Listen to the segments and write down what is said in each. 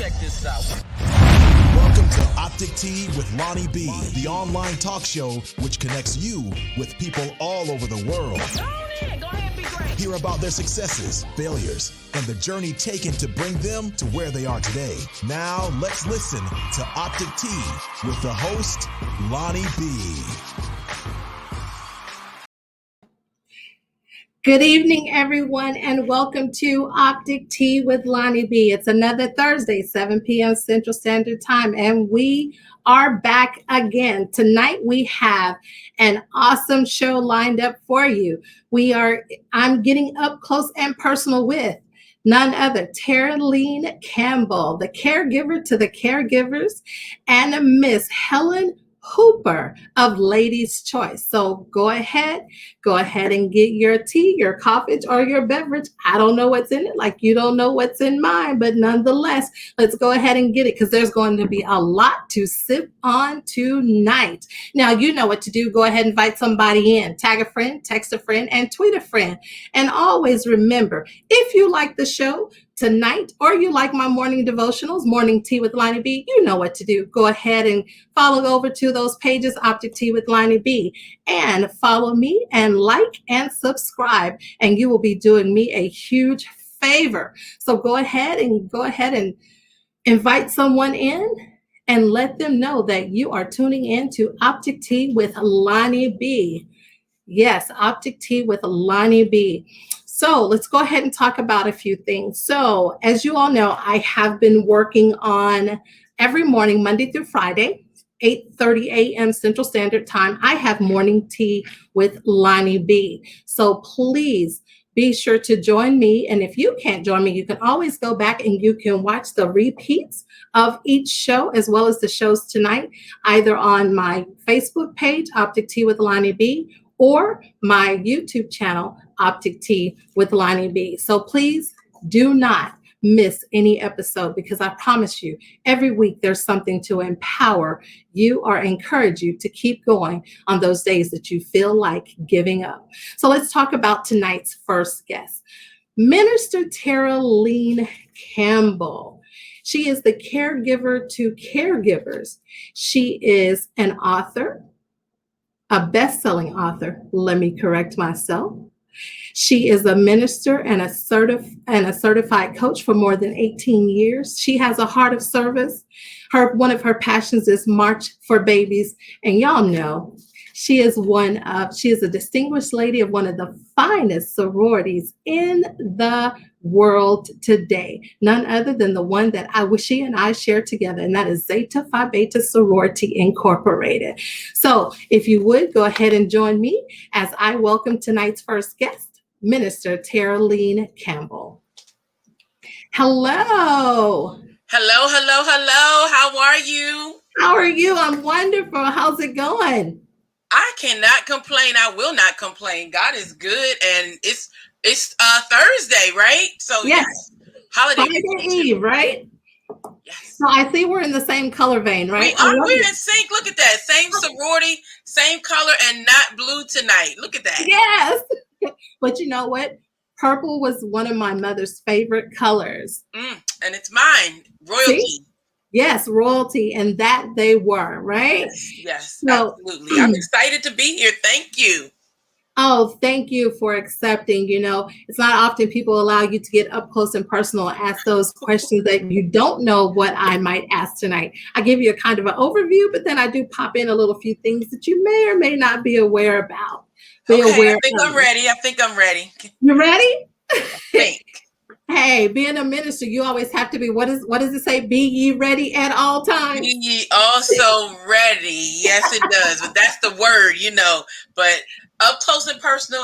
Check this out. Welcome to Optic Tea with LonnieB, the online talk show which connects you with people all over the world. Go ahead, be great. Hear about their successes, failures, and the journey taken to bring them to where they are today. Now, let's listen to Optic Tea with the host, LonnieB. Good evening, everyone, and welcome to Optic Tea with LonnieB. It's another Thursday, 7 p.m. Central Standard Time, and we are back again. Tonight, we have an awesome show lined up for you. I'm getting up close and personal with none other, Tara-Leigh Campbell, the caregiver to the caregivers, and Miss Helen Hooper of Ladies' Choice. So go ahead and get your tea, your coffee, or your beverage. I don't know what's in it, like you don't know what's in mine, but nonetheless, let's go ahead and get it because there's going to be a lot to sip on tonight. Now, you know what to do. Go ahead and invite somebody in. Tag a friend, text a friend, and tweet a friend. And always remember, if you like the show tonight, or you like my morning devotionals, Morning Tea with LonnieB, you know what to do. Go ahead and follow over to those pages, Optic Tea with LonnieB, and follow me and like and subscribe, and you will be doing me a huge favor. So go ahead and invite someone in and let them know that you are tuning in to Optic Tea with LonnieB. Yes, Optic Tea with LonnieB. So let's go ahead and talk about a few things. So as you all know, I have been working on every morning, Monday through Friday, 8:30 a.m. Central Standard Time. I have Morning Tea with LonnieB. So please be sure to join me. And if you can't join me, you can always go back and you can watch the repeats of each show as well as the shows tonight, either on my Facebook page, Optic Tea with LonnieB, or my YouTube channel, Optic Tea with LonnieB. So please do not miss any episode because I promise you, every week there's something to empower you or encourage you to keep going on those days that you feel like giving up. So let's talk about tonight's first guest, Minister Tara-Leigh Campbell. She is the caregiver to caregivers. She is an author, a best-selling author. Let me correct myself. She is a minister and a certified coach for more than 18 years. She has a heart of service. One of her passions is March for Babies. And y'all know she is a distinguished lady of one of the finest sororities in the world today. None other than the one that she and I share together, and that is Zeta Phi Beta Sorority Incorporated. So if you would, go ahead and join me as I welcome tonight's first guest, Minister Tara-Leigh Campbell. Hello. Hello. How are you? How are you? I'm wonderful. How's it going? I cannot complain. I will not complain. God is good, and it's Thursday, right? So yes. Holiday Eve, right? Yes. So I see we're in the same color vein, right? We're in sync. Look at that. Same sorority, same color, and not blue tonight. Look at that. Yes. But you know what? Purple was one of my mother's favorite colors. And it's mine. Royalty. See? Yes, royalty. And that they were, right? Yes, so, absolutely. I'm excited to be here. Thank you. Oh, thank you for accepting. You know, it's not often people allow you to get up close and personal and ask those questions that you don't know what I might ask tonight. I give you a kind of an overview, but then I do pop in a little few things that you may or may not be aware about. I think I'm ready. You ready? I think. Hey, being a minister, you always have to be, what does it say? Be ye ready at all times. Be ye also ready. Yes, it does. But that's the word, But up close and personal,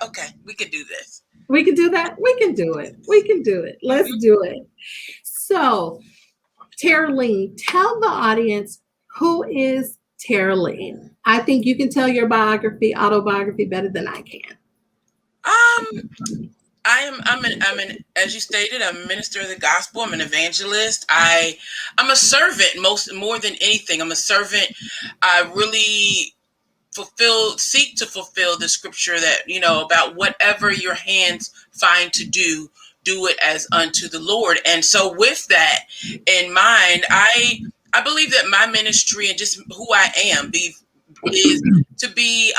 okay, we can do this. We can do that? We can do it. Let's do it. So, Tara-Leigh, tell the audience, who is Tara-Leigh? I think you can tell your autobiography better than I can. As you stated, I'm a minister of the gospel. I'm an evangelist. I'm a servant more than anything. I'm a servant. I really seek to fulfill the scripture that, about whatever your hands find to do, do it as unto the Lord. And so with that in mind, I believe that my ministry and just who I am is to be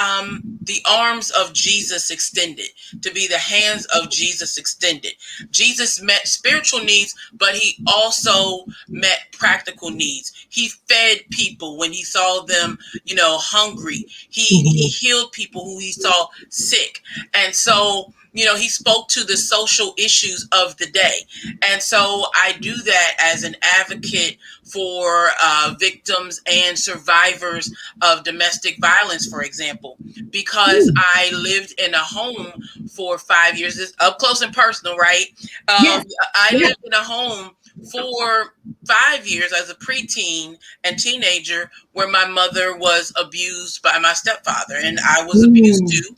the arms of Jesus extended, to be the hands of Jesus extended. Jesus met spiritual needs, but he also met practical needs. He fed people when he saw them, hungry. He healed people who he saw sick. And so, he spoke to the social issues of the day. And so I do that as an advocate for victims and survivors of domestic violence, for example, because I lived in a home for 5 years. It's up close and personal, right? I lived in a home for 5 years as a preteen and teenager where my mother was abused by my stepfather, and I was abused too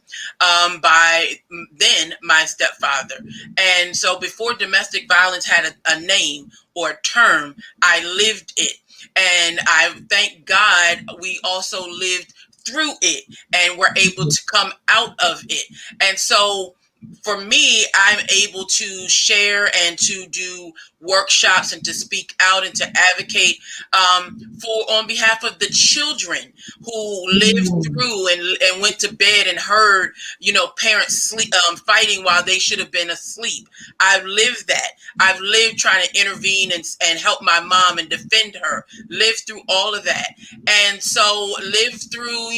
by then my stepfather. And so before domestic violence had a name or a term, I lived it. And I thank God we also lived through it and were able to come out of it. And so for me, I'm able to share and to do workshops and to speak out and to advocate for on behalf of the children who lived through and went to bed and heard, parents sleep fighting while they should have been asleep. I've lived that. I've lived trying to intervene and help my mom and defend her. Lived through all of that, and so lived through,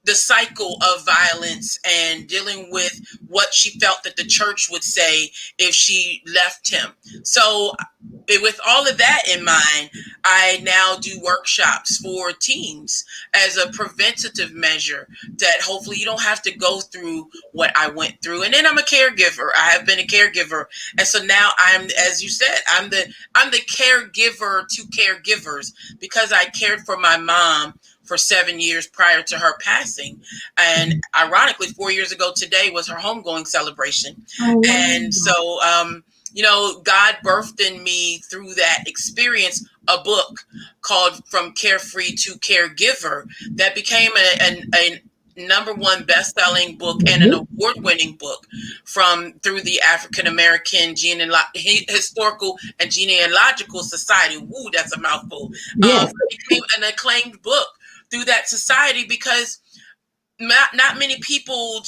the cycle of violence and dealing with what she felt that the church would say if she left him. So with all of that in mind, I now do workshops for teens as a preventative measure that hopefully you don't have to go through what I went through. And then I'm a caregiver. I have been a caregiver. And so now I'm, as you said, I'm the caregiver to caregivers because I cared for my mom for 7 years prior to her passing. And ironically, 4 years ago today was her homegoing celebration. Oh, wow. And so, God birthed in me through that experience a book called From Carefree to Caregiver that became a number one best-selling book and an award-winning book through the African American Historical and Genealogical Society. Woo, that's a mouthful. Yes. It became an acclaimed book through that society because not many people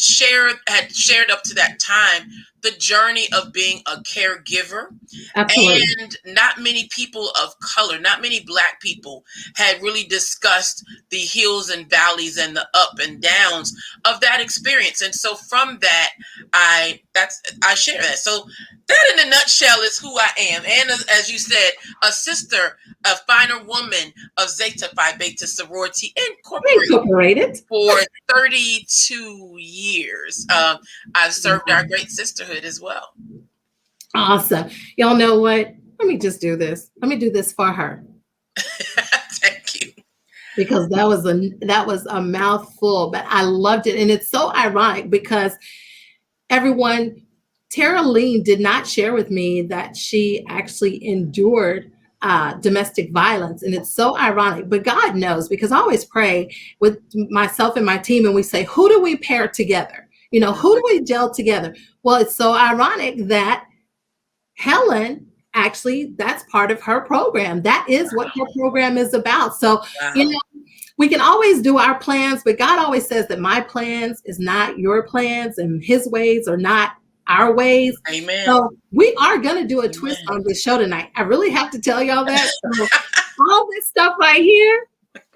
had shared up to that time the journey of being a caregiver. Absolutely. And not many people of color, not many Black people had really discussed the hills and valleys and the up and downs of that experience. And so from that, I share that. So that in a nutshell is who I am. And as you said, a sister, a finer woman of Zeta Phi Beta Sorority Incorporated for 32 years. I've served our great sisterhood as well. Awesome. Y'all know what? Let me just do this. Let me do this for her. Thank you. Because that was a mouthful, but I loved it. And it's so ironic because everyone, Tara Lean did not share with me that she actually endured domestic violence. And it's so ironic, but God knows, because I always pray with myself and my team and we say, who do we pair together? Who do we gel together? Well, it's so ironic that Helen, actually, that's part of her program. That is what her program is about. So, we can always do our plans, but God always says that my plans is not your plans and his ways are not our ways. Amen. So we are going to do a twist on this show tonight. I really have to tell y'all that. So all this stuff right here,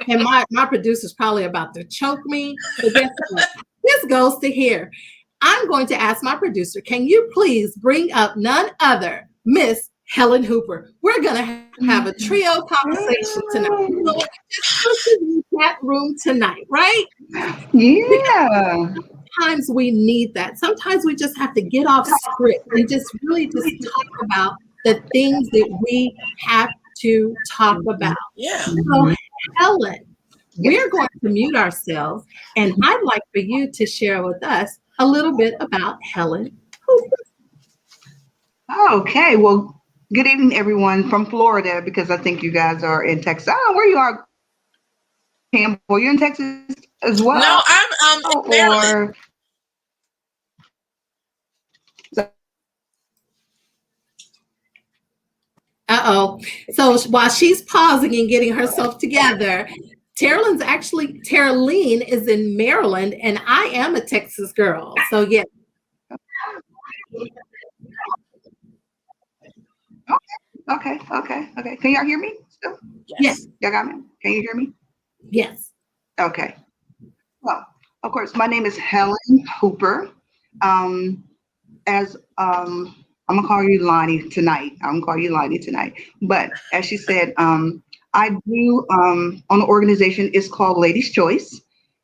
and my producer's probably about to choke me, but guess what? This goes to here. I'm going to ask my producer, can you please bring up none other Miss Helen Hooper? We're going to have a trio conversation tonight. So just in that room tonight, right? Yeah. Sometimes we need that. Sometimes we just have to get off script and just really just talk about the things that we have to talk about. Yeah. So, Helen, we're going to mute ourselves, and I'd like for you to share with us a little bit about Helen Hooper. Okay. Well, good evening, everyone from Florida, because I think you guys are in Texas. I don't know where you are, Campbell. You're in Texas as well? No, I'm in Maryland. Uh-oh. So while she's pausing and getting herself together, Terline is in Maryland, and I am a Texas girl. So yeah. Okay. Can y'all hear me still? Yes. Y'all got me? Can you hear me? Yes. Okay. Well, of course, my name is Helen Hooper. As I'm gonna call you Lonnie tonight. I'm gonna call you Lonnie tonight. But as she said, I do on the organization. It's called Ladies' Choice,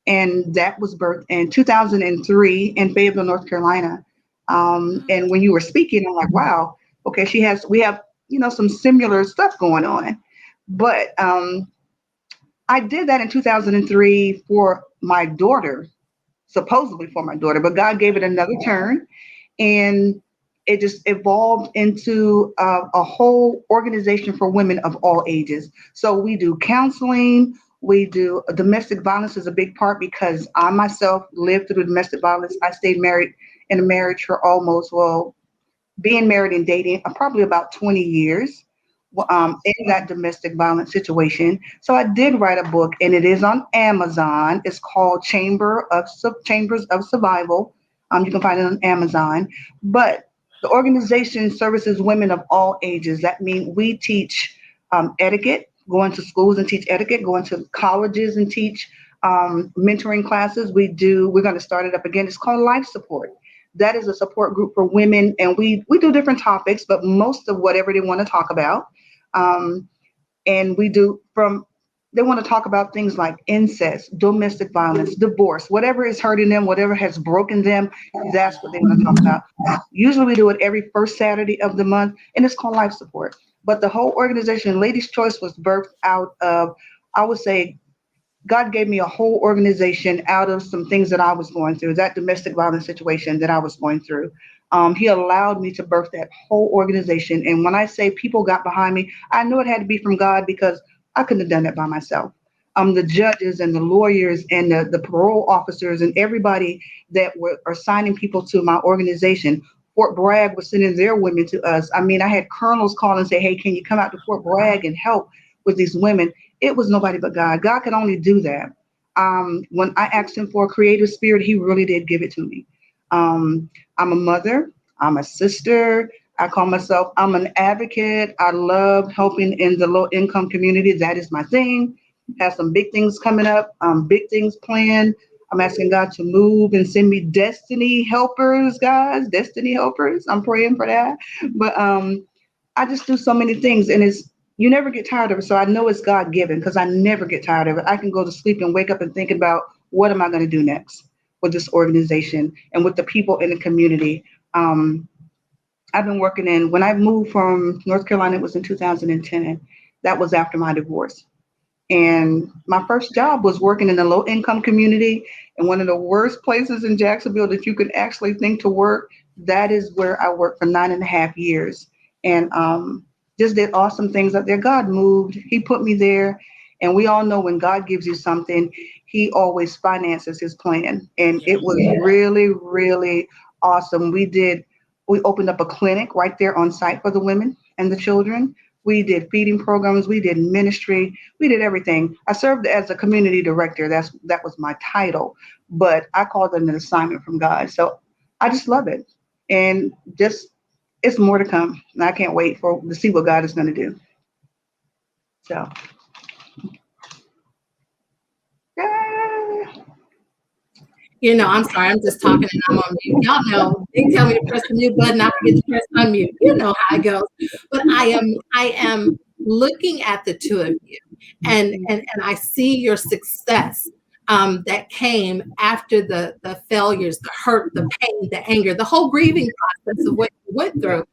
and that was birthed in 2003 in Fayetteville, North Carolina. And when you were speaking, I'm like, wow, okay, we have some similar stuff going on. But I did that in 2003 for my daughter, supposedly for my daughter, but God gave it another turn, and it just evolved into a whole organization for women of all ages. So we do counseling, we do domestic violence is a big part because I myself lived through domestic violence. I stayed married in a marriage for almost, well, being married and dating probably about 20 years in that domestic violence situation. So I did write a book, and it is on Amazon. It's called Chambers of Survival. You can find it on Amazon. But the organization services women of all ages. That means we teach etiquette, going to schools and teach etiquette, going to colleges and teach mentoring classes. We're going to start it up again. It's called Life Support. That is a support group for women, and we do different topics, but most of whatever they want to talk about. Um, and we do they want to talk about things like incest, domestic violence, divorce, whatever is hurting them, whatever has broken them, that's what they want to talk about. Usually we do it every first Saturday of the month, and it's called Life Support. But the whole organization, Ladies' Choice, was birthed out of, I would say, God gave me a whole organization out of some things that I was going through, that domestic violence situation that I was going through. He allowed me to birth that whole organization. And when I say people got behind me, I know it had to be from God because I couldn't have done that by myself. The judges and the lawyers and the parole officers and everybody that are signing people to my organization. Fort Bragg was sending their women to us. I mean, I had colonels call and say, hey, can you come out to Fort Bragg and help with these women? It was nobody but God. God could only do that. When I asked him for a creative spirit, he really did give it to me. I'm a mother. I'm a sister. I call myself, I'm an advocate. I love helping in the low income community. That is my thing. Have some big things coming up, big things planned. I'm asking God to move and send me destiny helpers, guys, destiny helpers. I'm praying for that. But I just do so many things, and you never get tired of it. So I know it's God given because I never get tired of it. I can go to sleep and wake up and think about what am I going to do next with this organization and with the people in the community. I've been working when I moved from North Carolina, it was in 2010. That was after my divorce. And my first job was working in a low income community and one of the worst places in Jacksonville that you could actually think to work. That is where I worked for 9.5 years. And just did awesome things up there. God moved, He put me there. And we all know when God gives you something, He always finances His plan. And it was really, really awesome. We opened up a clinic right there on site for the women and the children. We did feeding programs. We did ministry. We did everything. I served as a community director. That was my title, but I called it an assignment from God. So I just love it, and just it's more to come. And I can't wait to see what God is going to do. So, yeah. I'm sorry, I'm just talking and I'm on mute. Y'all know they tell me to press the mute button, I forget to press unmute. You know how it goes. But I am looking at the two of you, and I see your success that came after the failures, the hurt, the pain, the anger, the whole grieving process of what you went through.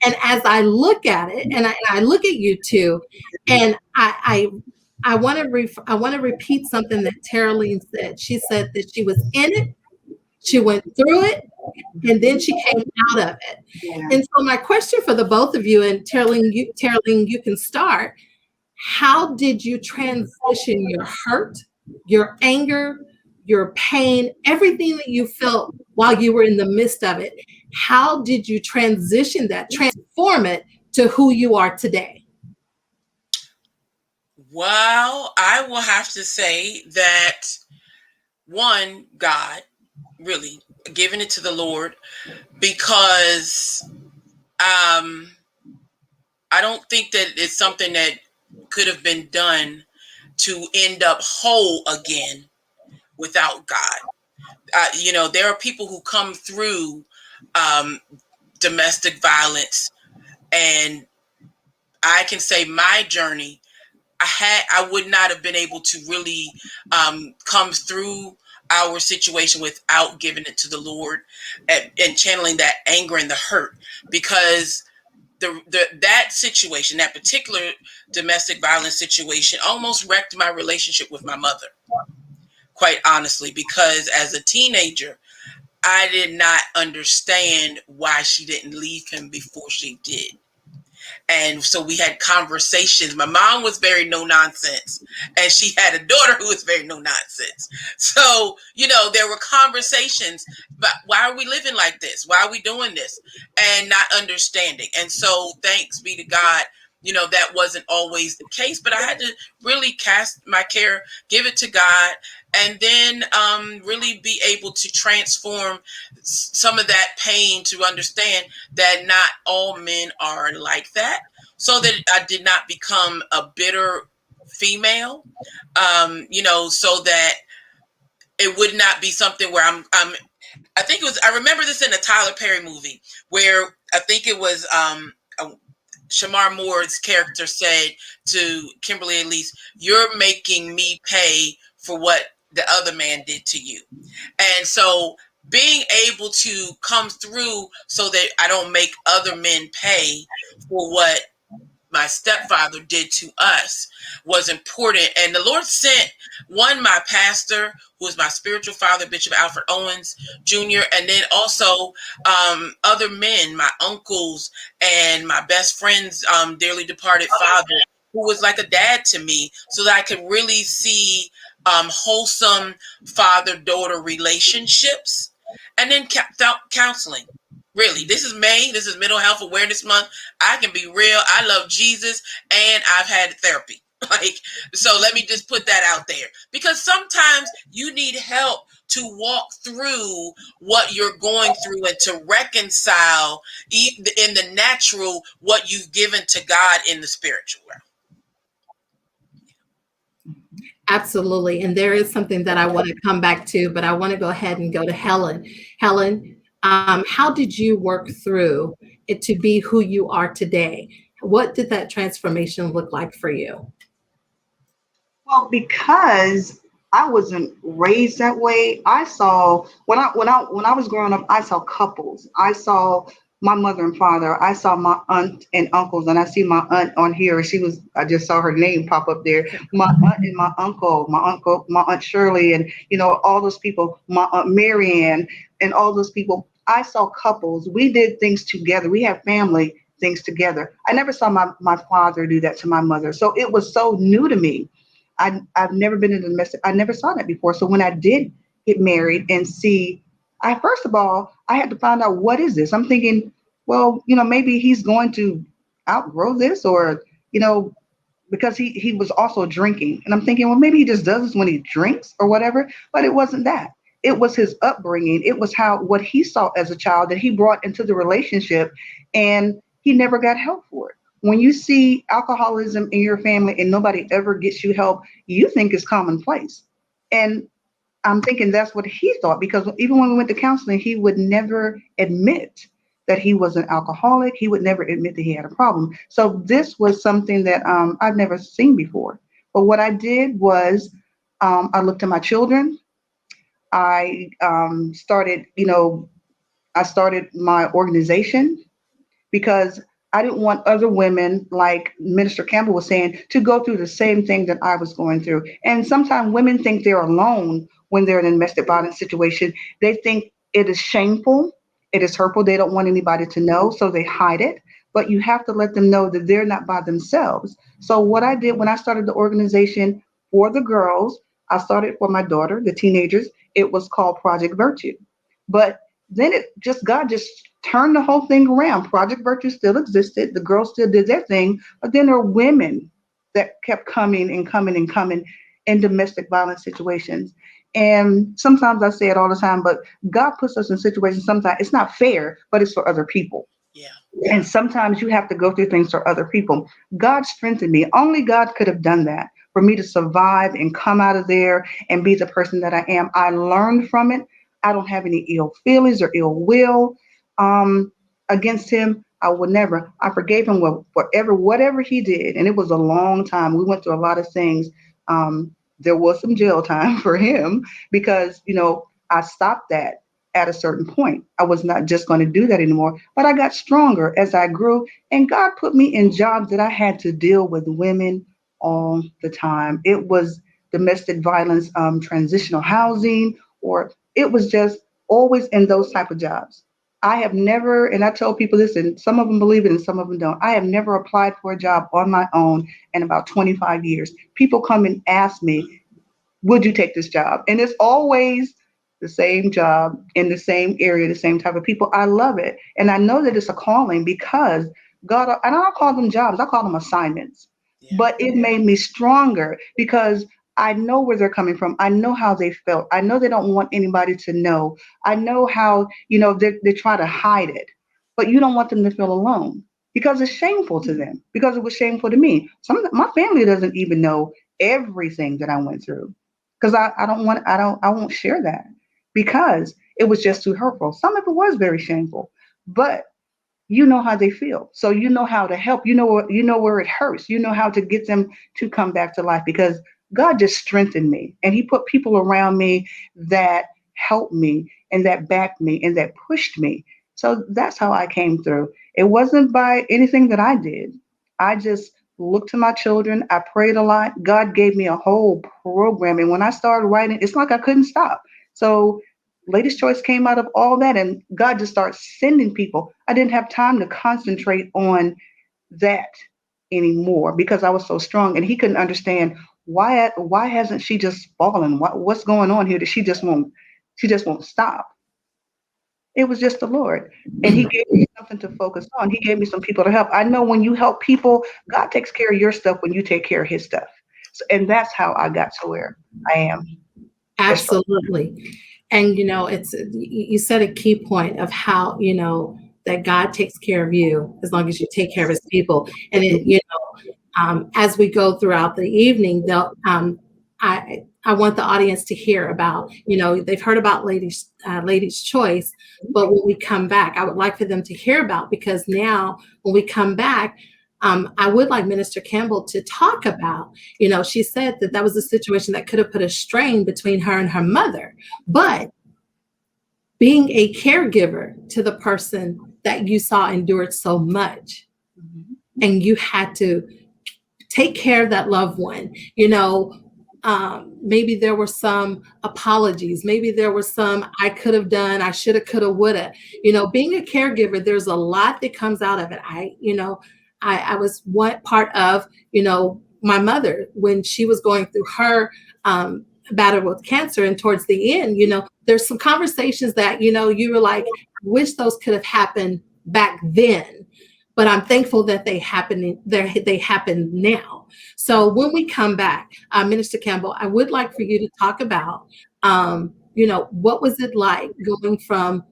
And as I look at it, and I look at you two, and I want to repeat something that Terline said. She said that she was in it, she went through it, and then she came out of it. Yeah. And so my question for the both of you, and Terline, you can start. How did you transition your hurt, your anger, your pain, everything that you felt while you were in the midst of it? How did you transition that, transform it to who you are today? Well, I will have to say that one, God, really giving it to the Lord, because I don't think that it's something that could have been done to end up whole again without God. There are people who come through um, domestic violence, and I can say my journey, I would not have been able to really come through our situation without giving it to the Lord, and channeling that anger and the hurt, because that situation, that particular domestic violence situation, almost wrecked my relationship with my mother, quite honestly, because as a teenager, I did not understand why she didn't leave him before she did. And so we had conversations. My mom was very no nonsense, and she had a daughter who was very no nonsense. So, there were conversations, but why are we living like this? Why are we doing this? And not understanding. And so, thanks be to God, that wasn't always the case, but I had to really cast my care, give it to God, and then really be able to transform some of that pain to understand that not all men are like that, so that I did not become a bitter female, so that it would not be something where I think it was, I remember this in a Tyler Perry movie where I think it was Shamar Moore's character said to Kimberly Elise, "You're making me pay for what the other man did to you." And so being able to come through so that I don't make other men pay for what my stepfather did to us was important. And the Lord sent my pastor, who was my spiritual father, Bishop Alfred Owens Jr., and then also other men, my uncles and my best friend's dearly departed father, who was like a dad to me, so that I could really see wholesome father-daughter relationships. And then counseling. Really, this is May. This is Mental Health Awareness Month. I can be real. I love Jesus, and I've had therapy. So let me just put that out there, because sometimes you need help to walk through what you're going through and to reconcile in the natural what you've given to God in the spiritual realm. Absolutely. And there is something that I want to come back to, but I want to go ahead and go to Helen. Helen, how did you work through it to be who you are today? What did that transformation look like for you? Well, because I wasn't raised that way, I saw when I was growing up, I saw couples. I saw my mother and father. I saw my aunt and uncles, and I see my aunt on here. I just saw her name pop up there. My aunt and my aunt Shirley, and all those people. My aunt Marianne, and all those people. I saw couples. We did things together. We had family things together. I never saw my father do that to my mother, so it was so new to me. I've never been in a domestic. I never saw that before. So when I did get married and see, first of all, I had to find out, what is this? I'm thinking, well, maybe he's going to outgrow this, or because he was also drinking, and I'm thinking, well, maybe he just does this when he drinks or whatever. But it wasn't that. It was his upbringing. It was what he saw as a child that he brought into the relationship, and he never got help for it. When you see alcoholism in your family and nobody ever gets you help, you think it's commonplace. And I'm thinking that's what he thought, because even when we went to counseling, he would never admit that he was an alcoholic. He would never admit that he had a problem. So this was something that I've never seen before. But what I did was I looked at my children. I I started my organization, because I didn't want other women, like Minister Campbell was saying, to go through the same thing that I was going through. And sometimes women think they're alone when they're in a domestic violence situation. They think it is shameful, it is hurtful. They don't want anybody to know, so they hide it. But you have to let them know that they're not by themselves. So what I did when I started the organization for the girls, I started for my daughter, the teenagers. It was called Project Virtue. But then God just turned the whole thing around. Project Virtue still existed. The girls still did their thing, but then there were women that kept coming and coming and coming in domestic violence situations. And sometimes I say it all the time, but God puts us in situations sometimes it's not fair, but it's for other people. Yeah. And sometimes you have to go through things for other people. God strengthened me. Only God could have done that for me to survive and come out of there and be the person that I am. I learned from it. I don't have any ill feelings or ill will against him. I would never. I forgave him whatever he did, and it was a long time. We went through a lot of things. There was some jail time for him because I stopped that at a certain point. I was not just going to do that anymore, but I got stronger as I grew, and God put me in jobs that I had to deal with women all the time. It was domestic violence, transitional housing, or it was just always in those type of jobs. I have never, and I tell people this, and some of them believe it and some of them don't. I have never applied for a job on my own in about 25 years. People come and ask me, would you take this job? And it's always the same job in the same area, the same type of people. I love it. And I know that it's a calling because God, and I don't call them jobs, I call them assignments. Yeah. But it made me stronger because I know where they're coming from. I know how they felt. I know they don't want anybody to know. I know how, they try to hide it, but you don't want them to feel alone because it's shameful to them, because it was shameful to me. My family doesn't even know everything that I went through because I won't share that because it was just too hurtful. Some of it was very shameful, but you know how they feel. So you know how to help. You know where it hurts. You know how to get them to come back to life because God just strengthened me and he put people around me that helped me and that backed me and that pushed me. So that's how I came through. It wasn't by anything that I did. I just looked to my children. I prayed a lot. God gave me a whole program. And when I started writing, it's like I couldn't stop. So Latest Choice came out of all that, and God just started sending people. I didn't have time to concentrate on that anymore because I was so strong, and He couldn't understand why hasn't she just fallen? What's going on here that she just won't stop. It was just the Lord, and He gave me something to focus on. He gave me some people to help. I know when you help people, God takes care of your stuff when you take care of His stuff. So, and that's how I got to where I am. Absolutely. And it's you said a key point of how that God takes care of you as long as you take care of his people. And as we go throughout the evening, they'll I want the audience to hear about, they've heard about Ladies Choice, but when we come back, I would like for them to hear about, because now when we come back, I would like Minister Campbell to talk about, she said that was a situation that could have put a strain between her and her mother, but being a caregiver to the person that you saw endured so much, and you had to take care of that loved one, maybe there were some apologies, maybe there were some I could have done, I should have, could have, would have. Being a caregiver, there's a lot that comes out of it. I was one part of, my mother when she was going through her battle with cancer, and towards the end, there's some conversations that, you were like, I wish those could have happened back then, but I'm thankful that they happen now. So when we come back, Minister Campbell, I would like for you to talk about, what was it like going from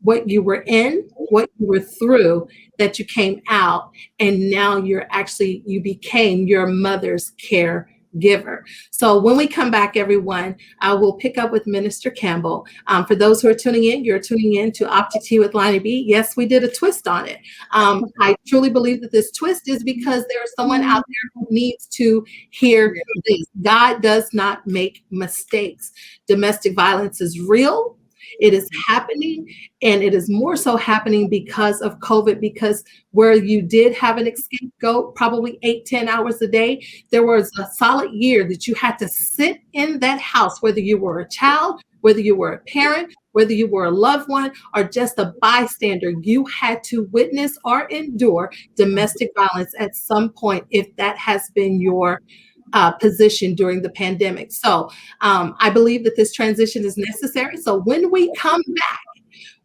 what you were in, what you were through, that you came out, and now you became your mother's caregiver. So when we come back, everyone, we'll pick up with Minister Campbell. For those who are tuning in, you're tuning in to Optic Tea with LonnieB. Yes, we did a twist on it. I truly believe that this twist is because there's someone out there who needs to hear this. God does not make mistakes. Domestic violence is real. It is happening, and it is more so happening because of COVID, because where you did have an scapegoat probably 8-10 hours a day, there was a solid year that you had to sit in that house, whether you were a child, whether you were a parent, whether you were a loved one, or just a bystander. You had to witness or endure domestic violence at some point, if that has been your position during the pandemic. So I believe that this transition is necessary. So when we come back,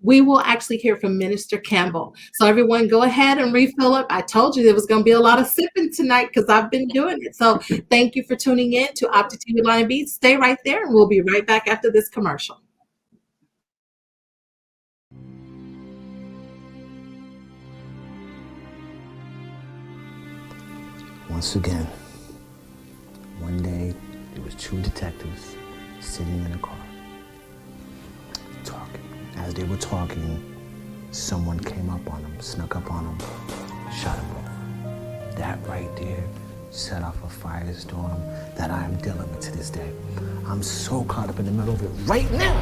we will actually hear from Minister Campbell. So everyone go ahead and refill up. I told you there was going to be a lot of sipping tonight because I've been doing it. So thank you for tuning in to Optic Tea with LonnieB. Stay right there and we'll be right back after this commercial. Once again, one day there was two detectives sitting in a car, talking. As they were talking, someone came up on them, snuck up on them, shot them both. That right there set off a firestorm that I am dealing with to this day. I'm so caught up in the middle of it right now.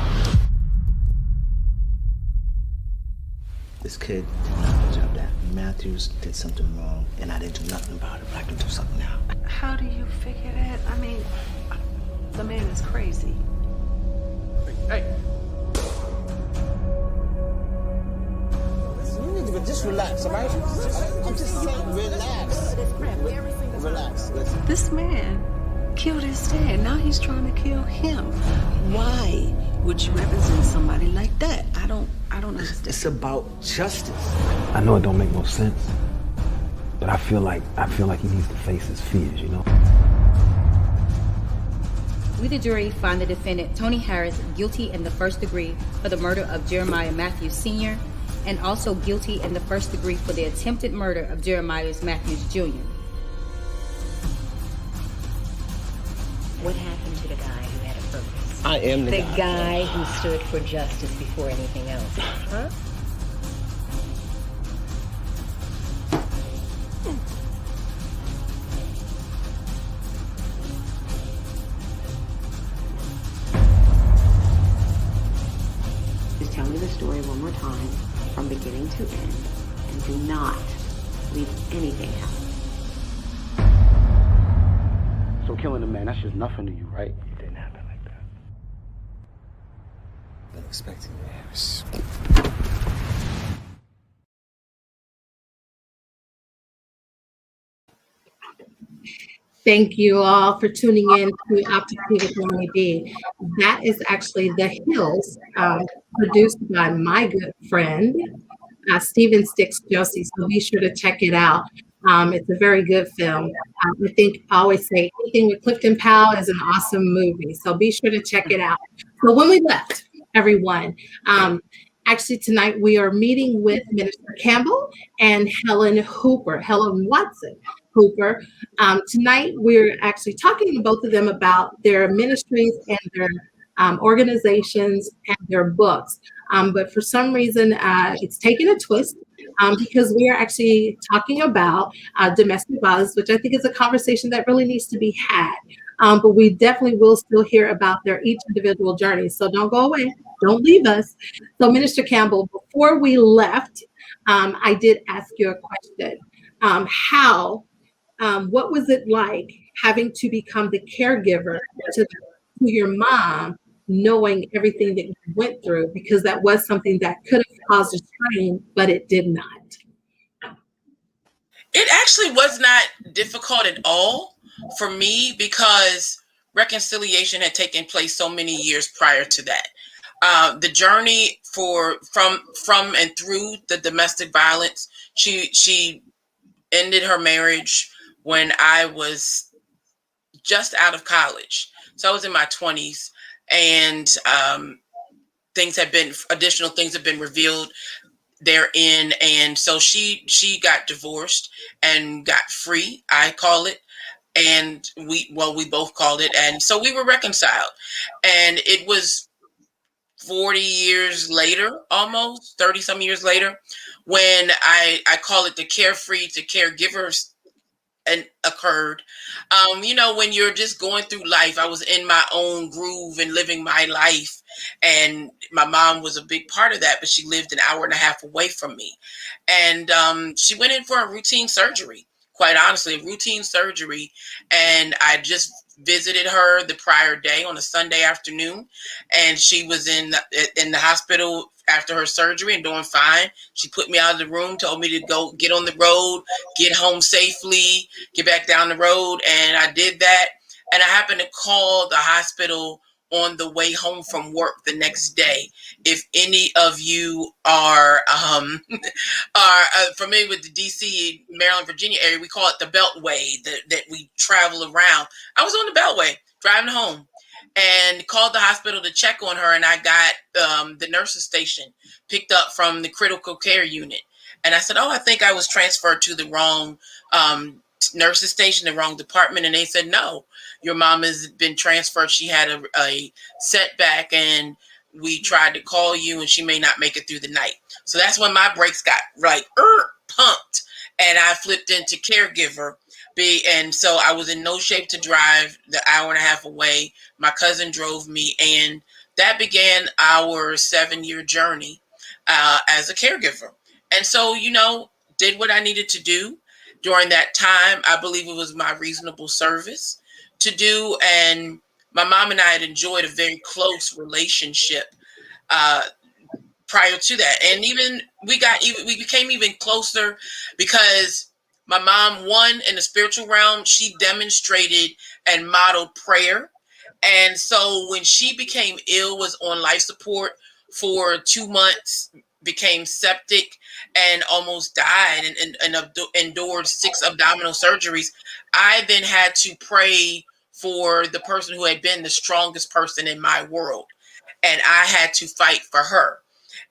This kid did not deserve that. Matthews did something wrong, and I didn't do nothing about it, but I can do something now. How do you figure that? I mean, the man is crazy. Hey. You need to just relax, all right? I'm just saying, relax. Relax. Listen. This man killed his dad. Now he's trying to kill him. Why would you represent somebody like that? I don't understand. It's about justice. I know it don't make no sense, but I feel like he needs to face his fears, you know? We, the jury, find the defendant, Tony Harris, guilty in the first degree for the murder of Jeremiah Matthews Sr., and also guilty in the first degree for the attempted murder of Jeremiah Matthews Jr. What happened to the guy who had a purpose? I am the guy who stood for justice before anything else. Huh? Just tell me the story one more time, from beginning to end, and do not leave anything out. So killing a man, that's just nothing to you, right? It didn't happen like that. Been expecting Harris. Thank you all for tuning in to Optic Tea with LonnieB. That is actually The Hills, produced by my good friend, Stephen Sticks Josie. So be sure to check it out. It's a very good film. I think I always say anything with Clifton Powell is an awesome movie. So be sure to check it out. So when we left, everyone, actually tonight we are meeting with Minister Campbell and Helen Watson Hooper. Tonight we're actually talking to both of them about their ministries and their organizations and their books. But for some reason, it's taken a twist because we are actually talking about domestic violence, which I think is a conversation that really needs to be had. But we definitely will still hear about their each individual journeys. So don't go away. Don't leave us. So Minister Campbell, before we left, I did ask you a question. What was it like having to become the caregiver to your mom, knowing everything that you went through, because that was something that could have caused a strain, but it did not? It actually was not difficult at all for me because reconciliation had taken place so many years prior to that. The journey from and through the domestic violence, she ended her marriage when I was just out of college. So I was in my 20s, and additional things have been revealed therein. And so she got divorced and got free, I call it. And we both called it. And so we were reconciled. And it was 40 years later, almost 30 some years later, when I call it the carefree to caregivers and occurred. When you're just going through life, I was in my own groove and living my life. And my mom was a big part of that, but she lived an hour and a half away from me. And she went in for a routine surgery, quite honestly, a routine surgery. And I just visited her the prior day on a Sunday afternoon. And she was in the hospital after her surgery and doing fine. She put me out of the room, told me to go get on the road, get home safely, get back down the road. And I did that. And I happened to call the hospital on the way home from work the next day. If any of you are familiar with the DC, Maryland, Virginia area, we call it the Beltway that we travel around. I was on the Beltway driving home and called the hospital to check on her, and I got the nurses station picked up from the critical care unit. And I said, oh, I think I was transferred to the wrong nurses station, the wrong department. And they said, no, your mom has been transferred. She had a setback, and we tried to call you, and she may not make it through the night. So that's when my brakes got pumped, and I flipped into caregiver. And so I was in no shape to drive the hour and a half away. My cousin drove me, and that began our 7-year journey as a caregiver. And so, did what I needed to do during that time. I believe it was my reasonable service to do. And my mom and I had enjoyed a very close relationship prior to that. And we became even closer because my mom, one, in the spiritual realm, she demonstrated and modeled prayer. And so when she became ill, was on life support for 2 months, became septic, and almost died, and endured 6 abdominal surgeries, I then had to pray for the person who had been the strongest person in my world. And I had to fight for her.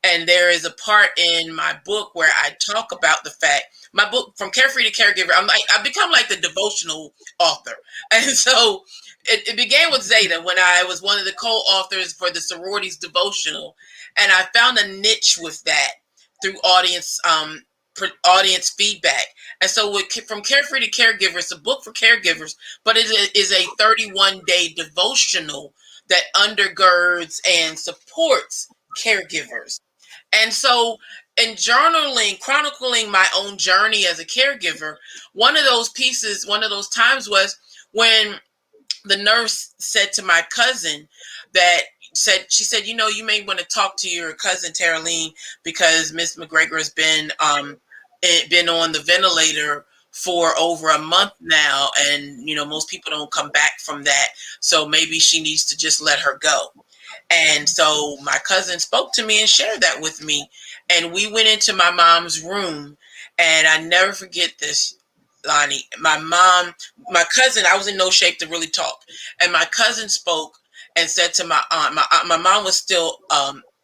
And there is a part in my book where I talk about the fact, my book, From Carefree to Caregiver, I've become like the devotional author. And so it began with Zeta when I was one of the co-authors for the sororities devotional. And I found a niche with that through audience feedback. And so From Carefree to Caregiver, it's a book for caregivers, but it is a 31-day devotional that undergirds and supports caregivers. And so in journaling, chronicling my own journey as a caregiver, one of those times was when the nurse said to my cousin she said, you may want to talk to your cousin Taraline, because Miss McGregor has been on the ventilator for over a month now. And, most people don't come back from that. So maybe she needs to just let her go. And so my cousin spoke to me and shared that with me. And we went into my mom's room, and I never forget this, Lonnie. My cousin, I was in no shape to really talk. And my cousin spoke and said to my aunt, my mom was still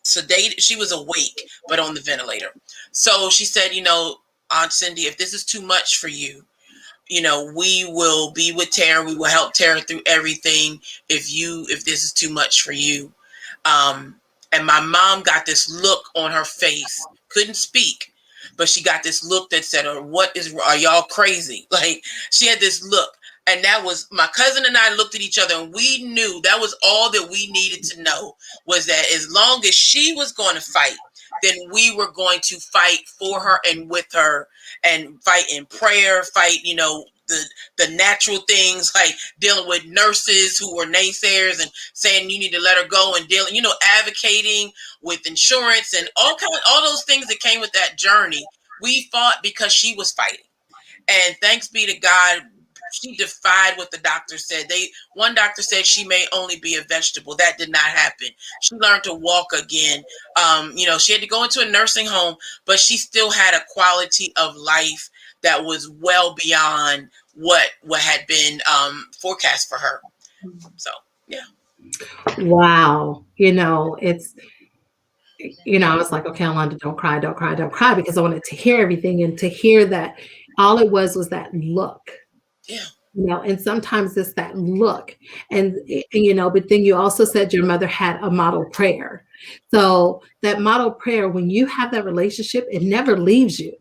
sedated. She was awake, but on the ventilator. So she said, Aunt Cindy, if this is too much for you, we will be with Tara. We will help Tara through everything if this is too much for you. And my mom got this look on her face, couldn't speak, but she got this look that said, are y'all crazy? Like, she had this look. And that was, my cousin and I looked at each other, and we knew that was all that we needed to know, was that as long as she was going to fight, then we were going to fight for her and with her, and fight in prayer, fight, the natural things like dealing with nurses who were naysayers and saying you need to let her go, and advocating with insurance and all those things that came with that journey. We fought because she was fighting. And thanks be to God, she defied what the doctor said. One doctor said she may only be a vegetable. That did not happen. She learned to walk again. She had to go into a nursing home, but she still had a quality of life that was well beyond what had been forecast for her. So, yeah. Wow. It's, I was like, okay, Alonda, don't cry, because I wanted to hear everything, and to hear that all it was that look. Yeah. And sometimes it's that look, and but then you also said your mother had a model prayer. So that model prayer, when you have that relationship, it never leaves you.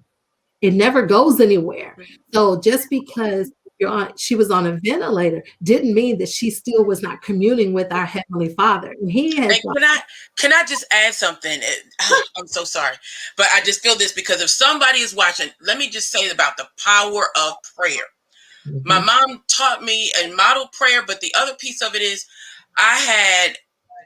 It never goes anywhere. So just because she was on a ventilator didn't mean that she still was not communing with our Heavenly Father. And He has. Can I just add something? I'm so sorry, but I just feel this, because if somebody is watching, let me just say about the power of prayer. Mm-hmm. My mom taught me a model prayer, but the other piece of it is I had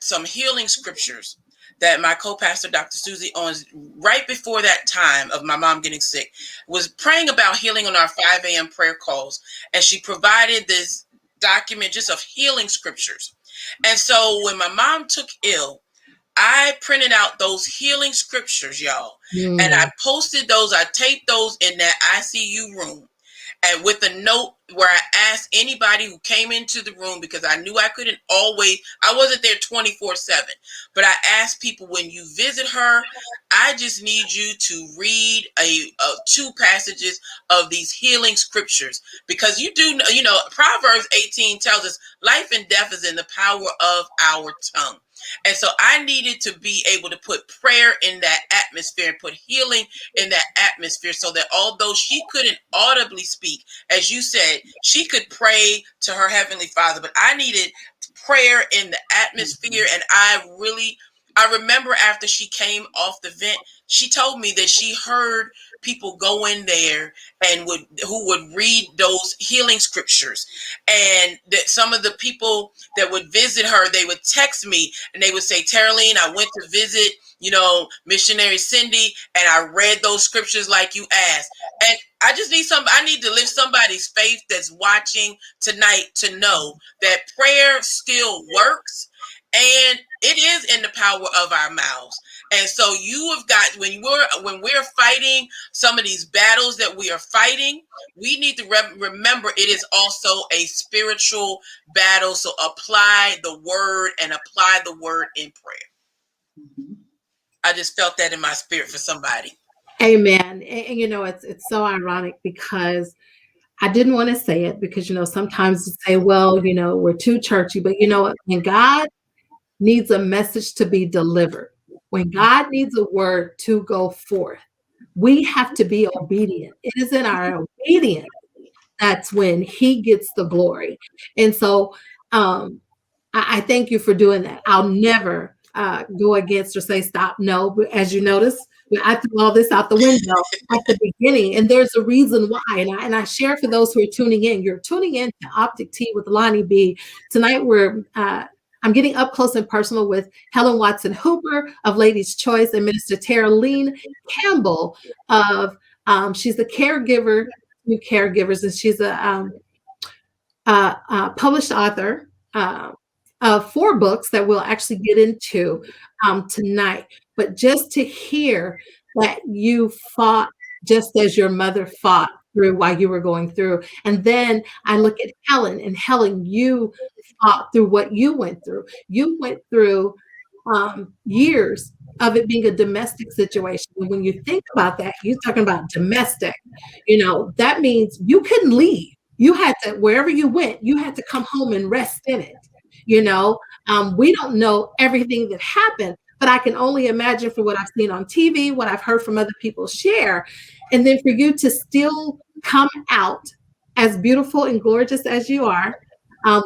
some healing scriptures that my co-pastor, Dr. Susie Owens, right before that time of my mom getting sick, was praying about healing on our 5 a.m. prayer calls. And she provided this document just of healing scriptures. And so when my mom took ill, I printed out those healing scriptures, y'all, and I posted those. I taped those in that ICU room, and with a note where I asked anybody who came into the room, because I knew I couldn't always, I wasn't there 24/7, but I asked people, when you visit her, I just need you to read two passages of these healing scriptures, because you do, Proverbs 18 tells us life and death is in the power of our tongue. And so I needed to be able to put prayer in that atmosphere and put healing in that atmosphere, so that although she couldn't audibly speak, as you said, she could pray to her Heavenly Father. But I needed prayer in the atmosphere. And I remember after she came off the vent, she told me that she heard people go in there and who would read those healing scriptures, and that some of the people that would visit her, they would text me and they would say, Taraline, I went to visit, missionary Cindy, and I read those scriptures like you asked. And I need to lift somebody's faith that's watching tonight to know that prayer still works, and it is in the power of our mouths. And so you have got, when we're fighting some of these battles that we are fighting, we need to remember it is also a spiritual battle. So apply the word and apply the word in prayer. I just felt that in my spirit for somebody. Amen. And it's so ironic, because I didn't want to say it, because sometimes you say, well, we're too churchy, but when God needs a message to be delivered, when God needs a word to go forth, we have to be obedient. It is in our obedience that's when He gets the glory. And so I thank you for doing that. I'll never go against or say stop. No, but as you notice, I threw all this out the window at the beginning, and there's a reason why. And I share for those who are tuning in. You're tuning in to Optic Tea with LonnieB. Tonight I'm getting up close and personal with Helen Watson Hooper of Ladies' Choice and Minister Taraline Campbell of she's the caregiver to caregivers, and she's a published author of 4 books that we'll actually get into tonight. But just to hear that you fought just as your mother fought through while you were going through. And then I look at Helen, and Helen, you fought through what you went through. You went through years of it being a domestic situation. And when you think about that, you're talking about domestic, that means you couldn't leave. You had to, wherever you went, you had to come home and rest in it. We don't know everything that happened, but I can only imagine from what I've seen on TV, what I've heard from other people share. And then for you to still come out as beautiful and gorgeous as you are.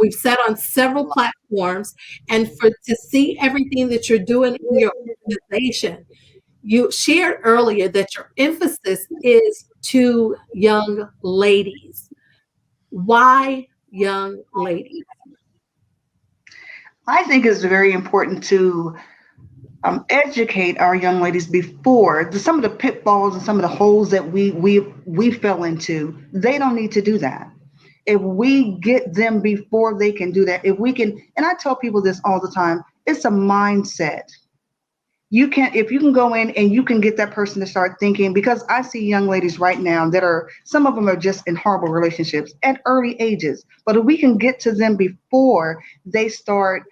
We've sat on several platforms, and to see everything that you're doing in your organization. You shared earlier that your emphasis is to young ladies. Why young ladies? I think it's very important to educate our young ladies before some of the pitfalls and some of the holes that we fell into. They don't need to do that. If we get them before they can do that, if we can, and I tell people this all the time, it's a mindset. If you can go in and you can get that person to start thinking, because I see young ladies right now some of them are just in horrible relationships at early ages. But if we can get to them before they start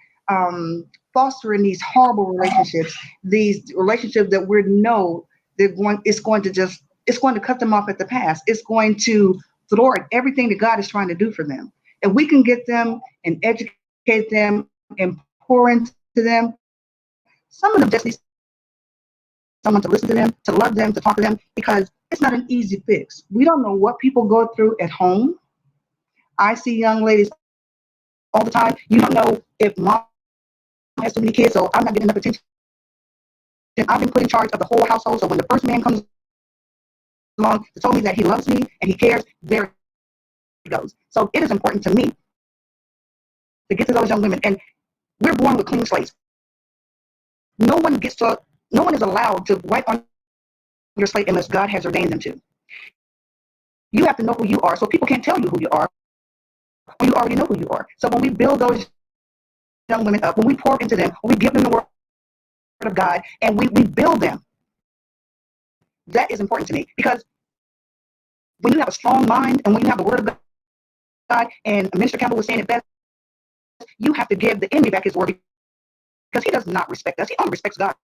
fostering these horrible relationships, these relationships that we know it's going to cut them off at the pass. It's going to thwart everything that God is trying to do for them. If we can get them and educate them and pour into them, some of them just need someone to listen to them, to love them, to talk to them, because it's not an easy fix. We don't know what people go through at home. I see young ladies all the time. You don't know if mom has too many kids, so I'm not getting enough attention. I've been put in charge of the whole household, so when the first man comes along to tell me that he loves me and he cares, there he goes. So it is important to me to get to those young women. And we're born with clean slates. No one is allowed to write on your slate unless God has ordained them to. You have to know who you are, so people can't tell you who you are, or you already know who you are. So when we build those young women up, when we pour into them, when we give them the word of God, and we build them, that is important to me. Because when you have a strong mind and when you have the word of God, and Minister Campbell was saying it best, you have to give the enemy back his word, because he does not respect us. He only respects God's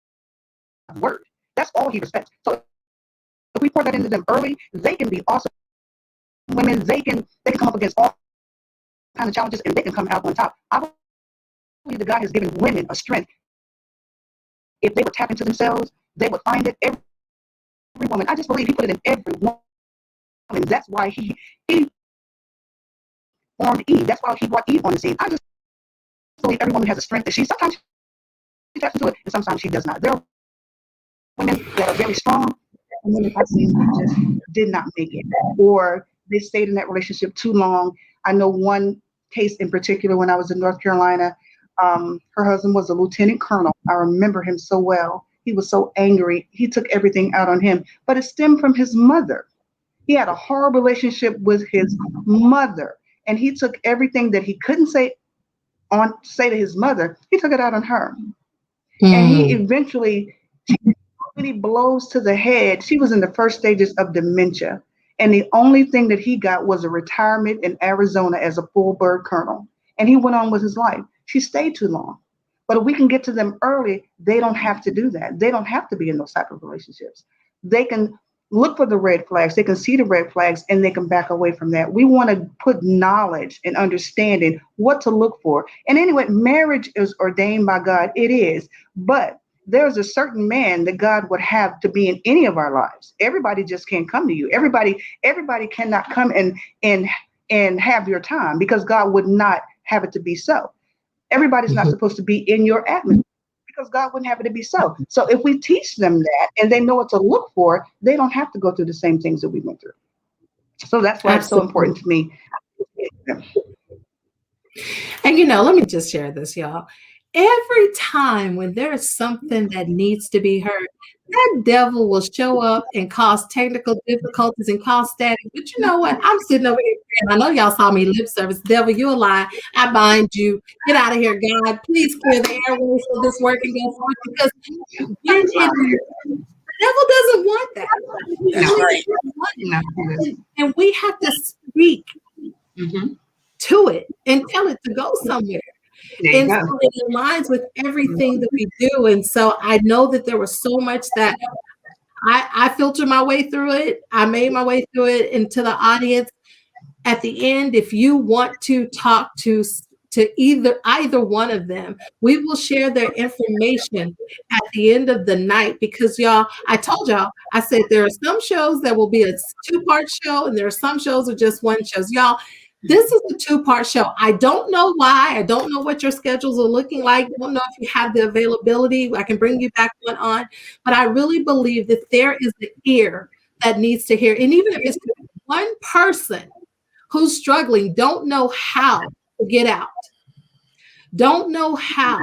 word. That's all he respects. So if we pour that into them early, they can be awesome women. They can come up against all kinds of challenges, and they can come out on top. I believe that God has given women a strength. If they would tap into themselves, they would find it. Every woman, I just believe he put it in every woman. That's why he formed Eve. That's why he brought Eve on the scene. I just believe every woman has a strength that sometimes she taps into it, and sometimes she does not. There are women that are very strong, and women I've seen who just did not make it, or they stayed in that relationship too long. I know one case in particular when I was in North Carolina. Her husband was a lieutenant colonel. I remember him so well. He was so angry. He took everything out on him, but it stemmed from his mother. He had a horrible relationship with his mother, and he took everything that he couldn't say to his mother. He took it out on her, and he eventually, many blows to the head. She was in the first stages of dementia, and the only thing that he got was a retirement in Arizona as a full bird colonel, and he went on with his life. She stayed too long. But if we can get to them early, they don't have to do that. They don't have to be in those type of relationships. They can look for the red flags. They can see the red flags, and they can back away from that. We want to put knowledge and understanding what to look for. And anyway, marriage is ordained by God. It is. But there's a certain man that God would have to be in any of our lives. Everybody just can't come to you. Everybody cannot come and have your time, because God would not have it to be so. Everybody's not supposed to be in your atmosphere, because God wouldn't have it to be so. So if we teach them that and they know what to look for, they don't have to go through the same things that we went through. So that's why it's so important to me. And let me just share this, y'all. Every time when there's something that needs to be heard, that devil will show up and cause technical difficulties and cause static. But you know what? I'm sitting over here. I know y'all saw me lip service. Devil, you a lie. I bind you. Get out of here, God. Please clear the airways so this work can go forward. Because the devil doesn't want that. That's right. And we have to speak to it and tell it to go somewhere. And so it aligns with everything that we do. And so I know that there was so much that I filtered my way through it. I made my way through it into the audience. At the end, if you want to talk to either one of them, we will share their information at the end of the night, because y'all, I told y'all, I said there are some shows that will be a 2-part show, and there are some shows with just one show. Y'all, this is a 2-part show. I don't know why. I don't know what your schedules are looking like. I don't know if you have the availability. I can bring you back one on. But I really believe that there is an ear that needs to hear. And even if it's one person who's struggling, don't know how to get out, don't know how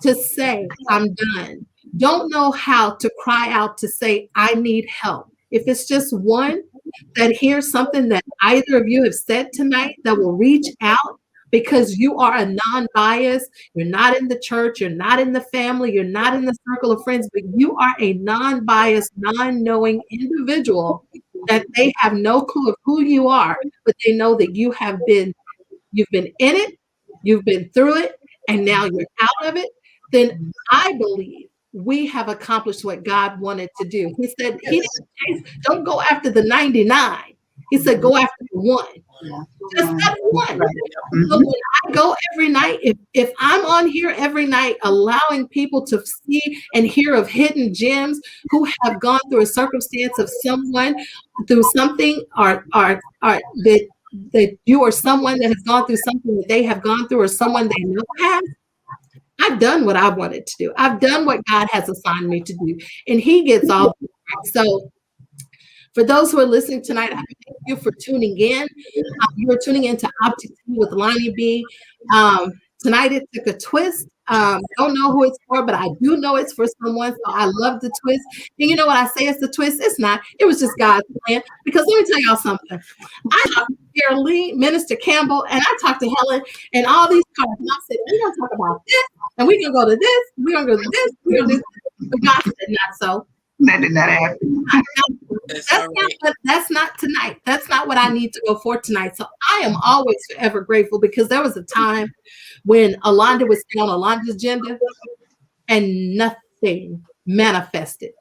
to say, I'm done, don't know how to cry out to say, I need help. If it's just one that hears something that either of you have said tonight, that will reach out, because you are a non-bias, you're not in the church, you're not in the family, you're not in the circle of friends, but you are a non-biased, non-knowing individual, that they have no clue of who you are, but they know that you've been in it, you've been through it, and now you're out of it. Then I believe we have accomplished what God wanted to do. He said, don't go after the 99. He said, go after the one. Just that one. So when I go every night, if I'm on here every night, allowing people to see and hear of hidden gems who have gone through a circumstance of someone through something, or that you or someone that has gone through something that they have gone through, or someone they know has, I've done what I wanted to do. I've done what God has assigned me to do, and He gets all the credit. So for those who are listening tonight, I thank you for tuning in. You are tuning in to Optic Tea with LonnieB. Tonight it took a twist. Don't know who it's for, but I do know it's for someone. So I love the twist. And you know what I say? It's the twist. It's not. It was just God's plan. Because let me tell y'all something. I talked to Dear Lee, Minister Campbell, and I talked to Helen and all these cards. And I said, we're going to talk about this, and we're going to go to this, we're going to go to this, we're going to do this. But God said not so. That did not happen. That's not tonight. That's not what I need to go for tonight. So I am always forever grateful, because there was a time when Alonda was still on Alonda's agenda and nothing manifested.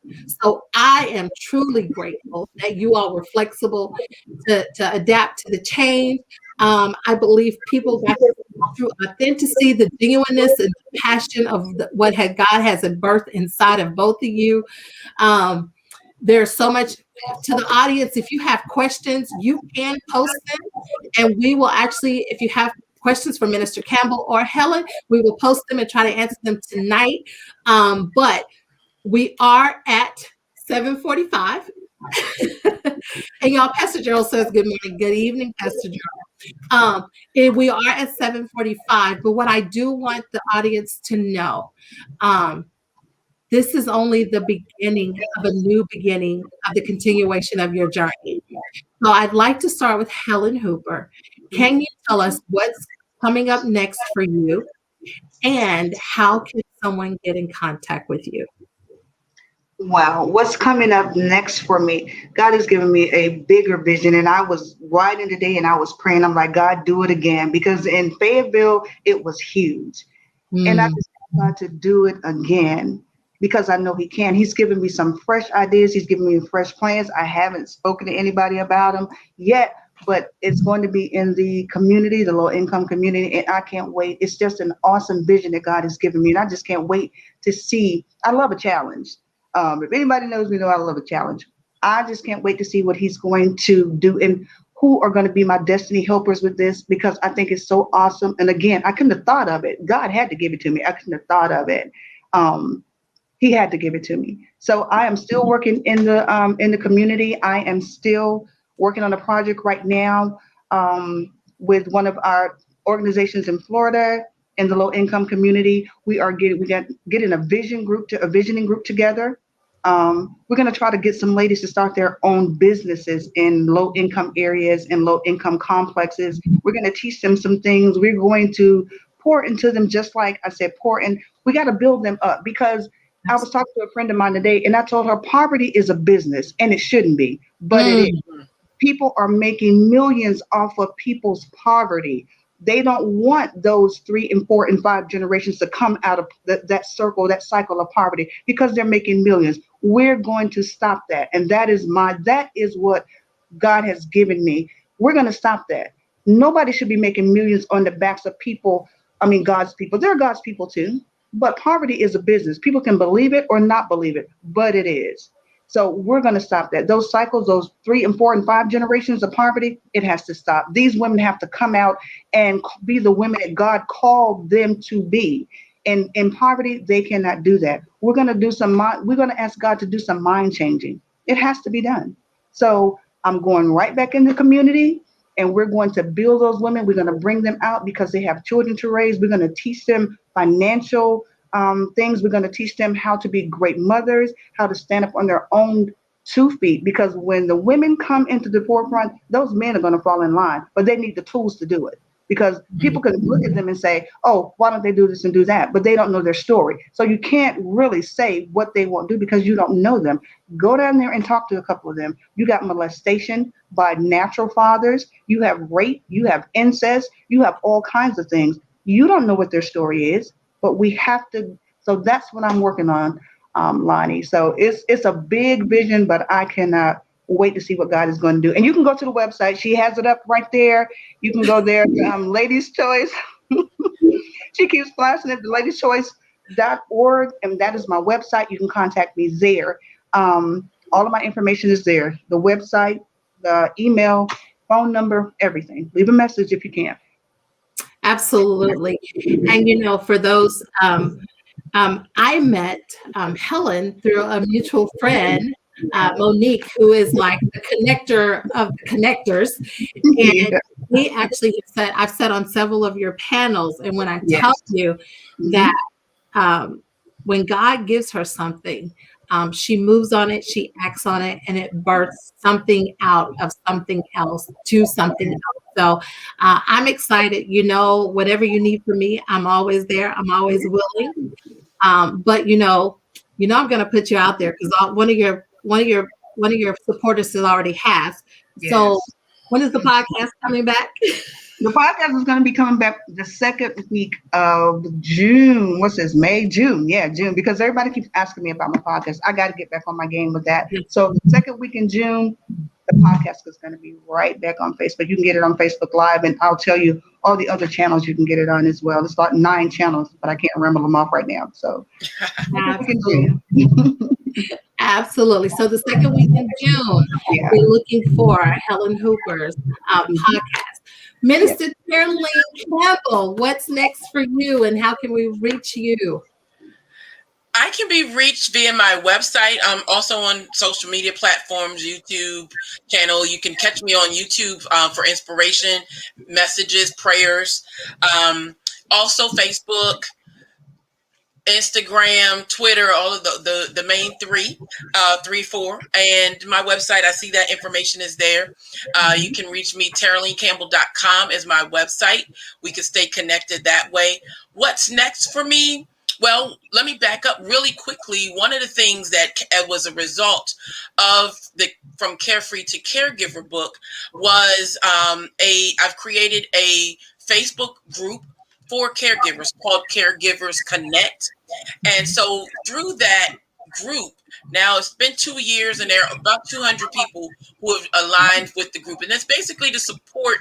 So I am truly grateful that you all were flexible to adapt to the change. I believe people got through authenticity, the genuineness, and the passion of what God has birthed inside of both of you. There's so much to the audience. If you have questions, you can post them, and we will actually, if you have questions for Minister Campbell or Helen, we will post them and try to answer them tonight. But we are at 7:45. And y'all, Pastor Gerald says good morning, good evening, Pastor Gerald. And we are at 7:45. But what I do want the audience to know, this is only the beginning of a new beginning of the continuation of your journey. So I'd like to start with Helen Hooper. Can you tell us what's coming up next for you, and how can someone get in contact with you? Wow, what's coming up next for me? God has given me a bigger vision, and I was riding today and I was praying. I'm like, God, do it again, because in Fayetteville it was huge, and I just want God to do it again, because I know He can. He's given me some fresh ideas. He's given me fresh plans. I haven't spoken to anybody about them yet, but it's going to be in the community, the low income community, and I can't wait. It's just an awesome vision that God has given me, and I just can't wait to see. I love a challenge. If anybody knows me, know I love a challenge. I just can't wait to see what He's going to do and who are going to be my destiny helpers with this, because I think it's so awesome. And again, I couldn't have thought of it. God had to give it to me. I couldn't have thought of it. He had to give it to me. So I am still working in the community. I am still working on a project right now with one of our organizations in Florida in the low income community. We got getting a visioning group together. We're going to try to get some ladies to start their own businesses in low income areas and low income complexes. We're going to teach them some things. We're going to pour into them, just like I said, pour in. We got to build them up, because I was talking to a friend of mine today, and I told her poverty is a business, and it shouldn't be, but it is. People are making millions off of people's poverty. They don't want those 3 and 4 and 5 generations to come out of that cycle of poverty, because they're making millions. We're going to stop that. And that is what God has given me. We're going to stop that. Nobody should be making millions on the backs of people. I mean, God's people. They're God's people too. But poverty is a business. People can believe it or not believe it, but it is. So we're going to stop that. Those cycles, those 3 and 4 and 5 generations of poverty, it has to stop. These women have to come out and be the women that God called them to be. And in poverty, they cannot do that. We're going to ask God to do some mind changing. It has to be done. So I'm going right back in the community, and we're going to build those women. We're going to bring them out because they have children to raise. We're going to teach them financial things. We're going to teach them how to be great mothers, how to stand up on their own 2 feet, because when the women come into the forefront, those men are going to fall in line, but they need the tools to do it, because people can look at them and say, oh, why don't they do this and do that? But they don't know their story. So you can't really say what they won't do because you don't know them. Go down there and talk to a couple of them. You got molestation by natural fathers. You have rape. You have incest. You have all kinds of things. You don't know what their story is, but we have to. So that's what I'm working on, Lonnie. So it's a big vision, but I cannot wait to see what God is going to do. And you can go to the website. She has it up right there. You can go there, Ladies Choice. She keeps flashing it, ladieschoice.org, and that is my website. You can contact me there. All of my information is there. The website, the email, phone number, everything. Leave a message if you can. Absolutely. And, for those, I met Helen through a mutual friend, Monique, who is like the connector of the connectors. And we actually I've said on several of your panels, and when I tell you that when God gives her something, she moves on it, she acts on it, and it births something out of something else to something else. So I'm excited. Whatever you need from me, I'm always there. I'm always willing. But I'm going to put you out there because one of your supporters already has. So Yes. when is the podcast coming back? The podcast is going to be coming back the second week of June. What's this? May, June. Yeah, June. Because everybody keeps asking me about my podcast. I got to get back on my game with that. So the second week in June, the podcast is going to be right back on Facebook. You can get it on Facebook Live, and I'll tell you all the other channels you can get it on as well. It's like 9 channels, but I can't remember them off right now. So Absolutely. So the second week in June, we're looking for Helen Hooper's podcast. Minister Caroline Campbell, what's next for you, and how can we reach you? I can be reached via my website. I'm also on social media platforms, YouTube channel. You can catch me on YouTube for inspiration, messages, prayers. Also Facebook, Instagram, Twitter, all of the main three, 4. And my website, I see that information is there. You can reach me, TaraLeneCampbell.com is my website. We can stay connected that way. What's next for me? Well, let me back up really quickly. One of the things that was a result of the From Carefree to Caregiver book was I've created a Facebook group for caregivers called Caregivers Connect. And so through that group, now it's been 2 years and there are about 200 people who have aligned with the group. And that's basically to support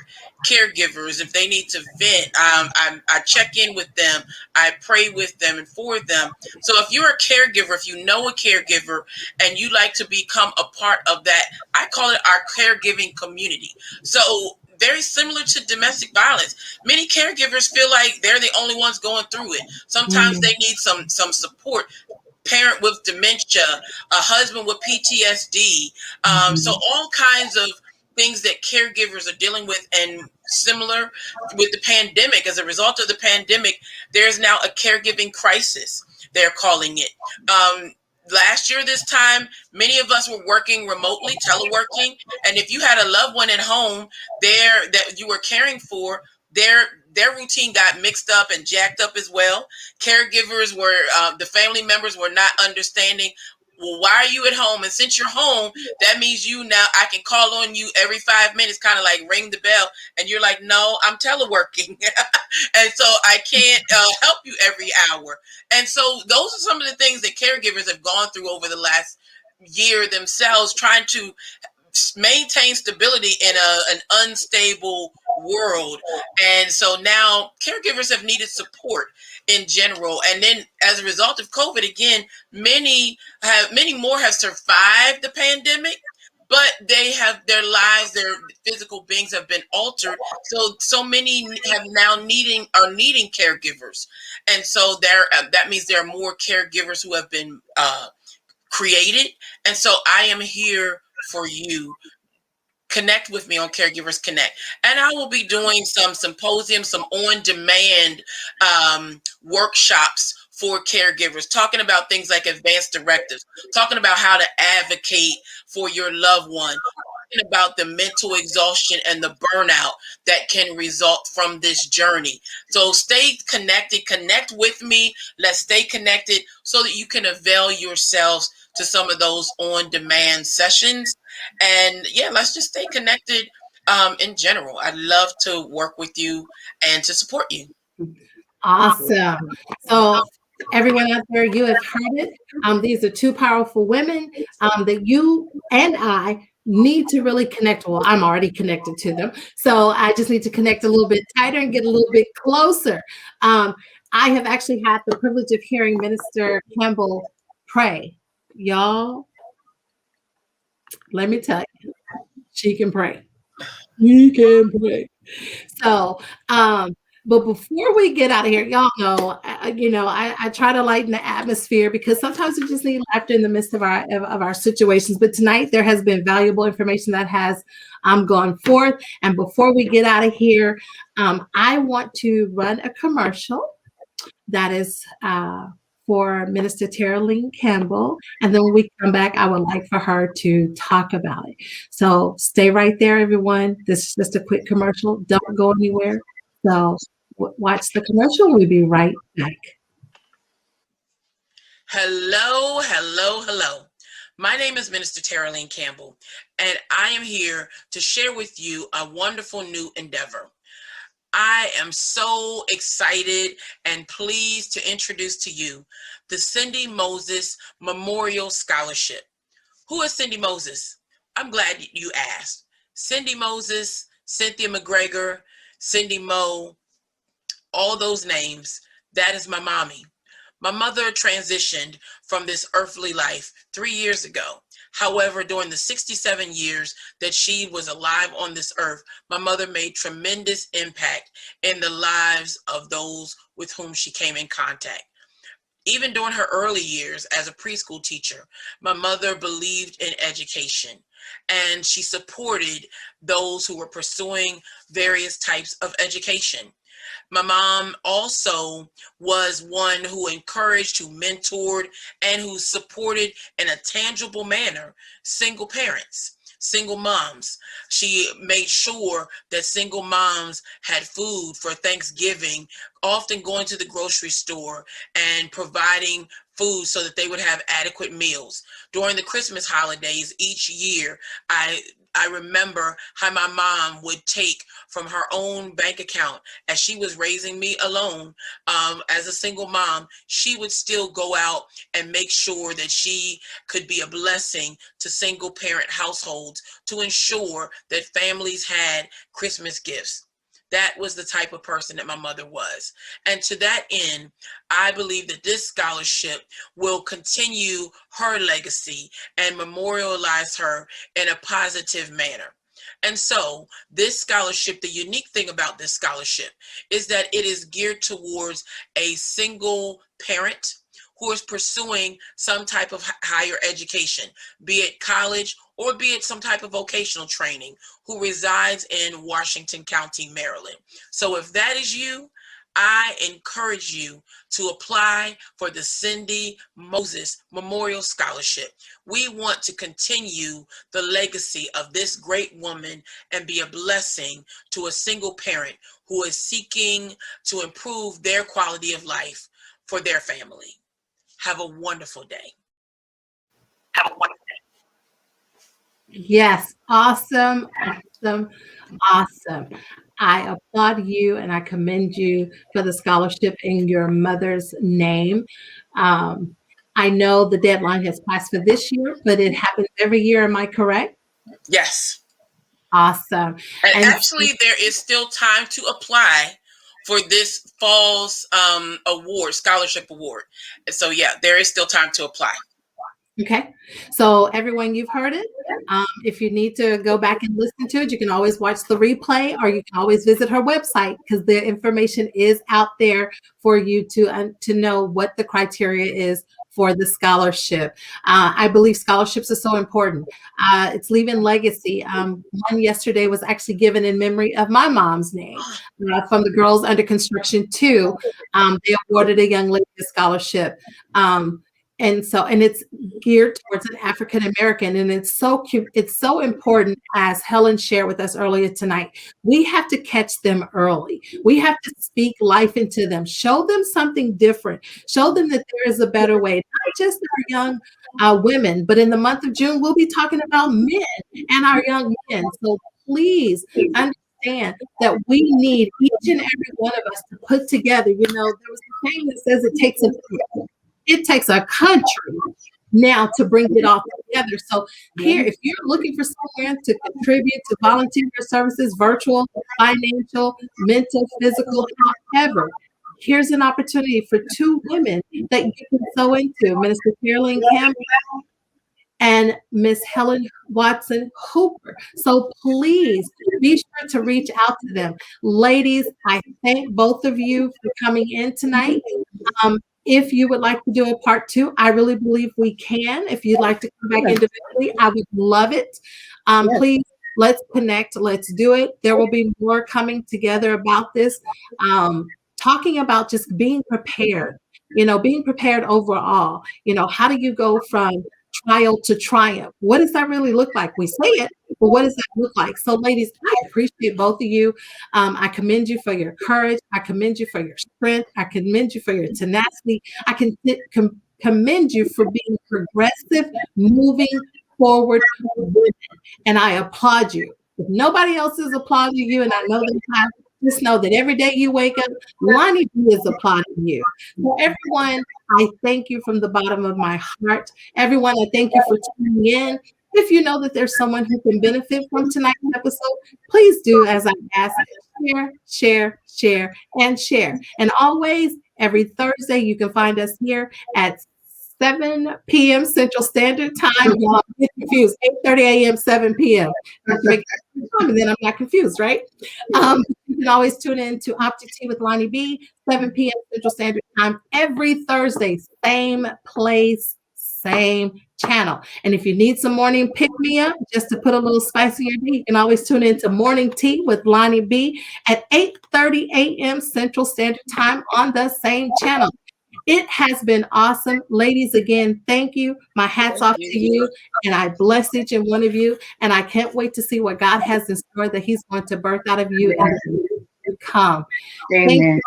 caregivers if they need to vent. I check in with them. I pray with them and for them. So if you're a caregiver, if you know a caregiver and you like to become a part of that, I call it our caregiving community. So very similar to domestic violence. Many caregivers feel like they're the only ones going through it. Sometimes they need some support. Parent with dementia, a husband with PTSD. So all kinds of things that caregivers are dealing with, and similar with the pandemic. As a result of the pandemic, there's now a caregiving crisis, they're calling it. Last year, this time, many of us were working remotely, teleworking. And if you had a loved one at home there that you were caring for, their routine got mixed up and jacked up as well. Caregivers were, the family members were not understanding, well, why are you at home? And since you're home, that means I can call on you every 5 minutes, kind of like ring the bell. And you're like, no, I'm teleworking. And so I can't help you every hour. And so those are some of the things that caregivers have gone through over the last year themselves, trying to maintain stability in an unstable world. And so now caregivers have needed support in general. And then as a result of COVID, again, many more have survived the pandemic, but they have their lives, their physical beings have been altered. So many have now are needing caregivers. And so that means there are more caregivers who have been created. And so I am here for you. Connect with me on Caregivers Connect. And I will be doing some symposiums, some on-demand workshops for caregivers, talking about things like advanced directives, talking about how to advocate for your loved one, talking about the mental exhaustion and the burnout that can result from this journey. So stay connected, connect with me. Let's stay connected so that you can avail yourselves to some of those on-demand sessions. And yeah, let's just stay connected in general. I'd love to work with you and to support you. Awesome. So everyone out there, you have heard it. These are two powerful women that you and I need to really connect. Well, I'm already connected to them. So I just need to connect a little bit tighter and get a little bit closer. I have actually had the privilege of hearing Minister Campbell pray. Y'all, let me tell you, she can pray. She can pray. So, but before we get out of here, y'all know, I try to lighten the atmosphere because sometimes we just need laughter in the midst of our situations. But tonight there has been valuable information that has gone forth. And before we get out of here, I want to run a commercial that is for Minister Taraline Campbell. And then when we come back, I would like for her to talk about it. So stay right there, everyone. This is just a quick commercial. Don't go anywhere. So watch the commercial. We'll be right back. Hello, hello, hello. My name is Minister Taraline Campbell, and I am here to share with you a wonderful new endeavor. I am so excited and pleased to introduce to you the Cindy Moses Memorial Scholarship. Who is Cindy Moses? I'm glad you asked. Cindy Moses, Cynthia McGregor, Cindy Moe, all those names, that is my mommy. My mother transitioned from this earthly life 3 years ago. However, during the 67 years that she was alive on this earth, my mother made tremendous impact in the lives of those with whom she came in contact. Even during her early years as a preschool teacher, my mother believed in education, and she supported those who were pursuing various types of education. My mom also was one who encouraged, who mentored, and who supported in a tangible manner single parents, single moms. She made sure that single moms had food for Thanksgiving, often going to the grocery store and providing food so that they would have adequate meals. During the Christmas holidays each year, I remember how my mom would take from her own bank account as she was raising me alone as a single mom. She would still go out and make sure that she could be a blessing to single parent households to ensure that families had Christmas gifts. That was the type of person that my mother was. And to that end, I believe that this scholarship will continue her legacy and memorialize her in a positive manner. And so this scholarship, the unique thing about this scholarship is that it is geared towards a single parent who is pursuing some type of higher education, be it college or be it some type of vocational training, who resides in Washington County, Maryland. So if that is you, I encourage you to apply for the Cindy Moses Memorial Scholarship. We want to continue the legacy of this great woman and be a blessing to a single parent who is seeking to improve their quality of life for their family. Have a wonderful day. Have a wonderful day. Yes, awesome, awesome, awesome. I applaud you and I commend you for the scholarship in your mother's name. I know the deadline has passed for this year, but it happens every year. Am I correct? Yes. Awesome. And actually, there is still time to apply for this fall's award, scholarship award. And so, yeah, there is still time to apply. Okay, so everyone, you've heard it. If you need to go back and listen to it, you can always watch the replay, or you can always visit her website because the information is out there for you to know what the criteria is for the scholarship. I believe scholarships are so important. It's leaving legacy. One yesterday was actually given in memory of my mom's name from the Girls Under Construction 2. They awarded a young lady a scholarship. And it's geared towards an African American, and it's so cute. It's so important, as Helen shared with us earlier tonight. We have to catch them early. We have to speak life into them, show them something different, show them that there is a better way, not just our young women, but in the month of June, we'll be talking about men and our young men. So please understand that we need each and every one of us to put together. You know, there was a saying that says it takes a country now to bring it all together. So here, if you're looking for someone to contribute to volunteer services, virtual, financial, mental, physical, however, here's an opportunity for two women that you can sew into, Minister Caroline Campbell and Miss Helen Watson Hooper. So please be sure to reach out to them. Ladies, I thank both of you for coming in tonight. If you would like to do a part 2, I really believe we can. If you'd like to come back individually, I would love it. Please, let's connect. Let's do it. There will be more coming together about this, talking about just being prepared. being prepared overall. How do you go from trial to triumph? What does that really look like? We say it, but what does that look like? So, ladies, I appreciate both of you. I commend you for your courage. I commend you for your strength. I commend you for your tenacity. I can commend you for being progressive, moving forward women, and I applaud you. If nobody else is applauding you, and I know they have, just know that every day you wake up, LonnieB is applauding you. So everyone, I thank you from the bottom of my heart. Everyone, I thank you for tuning in. If you know that there's someone who can benefit from tonight's episode, please do as I ask, share, share, share, and share. And always, every Thursday, you can find us here at 7 p.m. Central Standard Time. Y'all get confused. 8:30 a.m., 7 p.m. And then I'm not confused, right? You can always tune in to Optic Tea with LonnieB, 7 p.m. Central Standard Time every Thursday. Same place, same channel. And if you need some morning pick-me-up, just to put a little spice in your day, you can always tune in to Morning Tea with LonnieB at 8:30 a.m. Central Standard Time on the same channel. It has been awesome. Ladies, again, thank you. My hat's off to you, and I bless each and one of you, and I can't wait to see what God has in store that he's going to birth out of you and to come. Amen.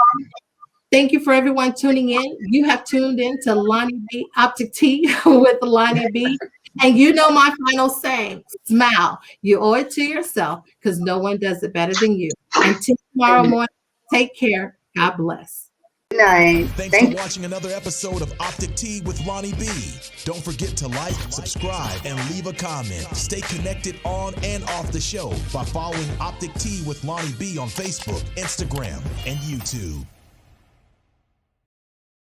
Thank you for everyone tuning in. You have tuned in to LonnieB Optic Tea with LonnieB. And you know my final saying, smile. You owe it to yourself because no one does it better than you. Until tomorrow morning, take care. God bless. Good night. Thanks for watching another episode of Optic Tea with LonnieB. Don't forget to like, subscribe, and leave a comment. Stay connected on and off the show by following Optic Tea with LonnieB on Facebook, Instagram, and YouTube.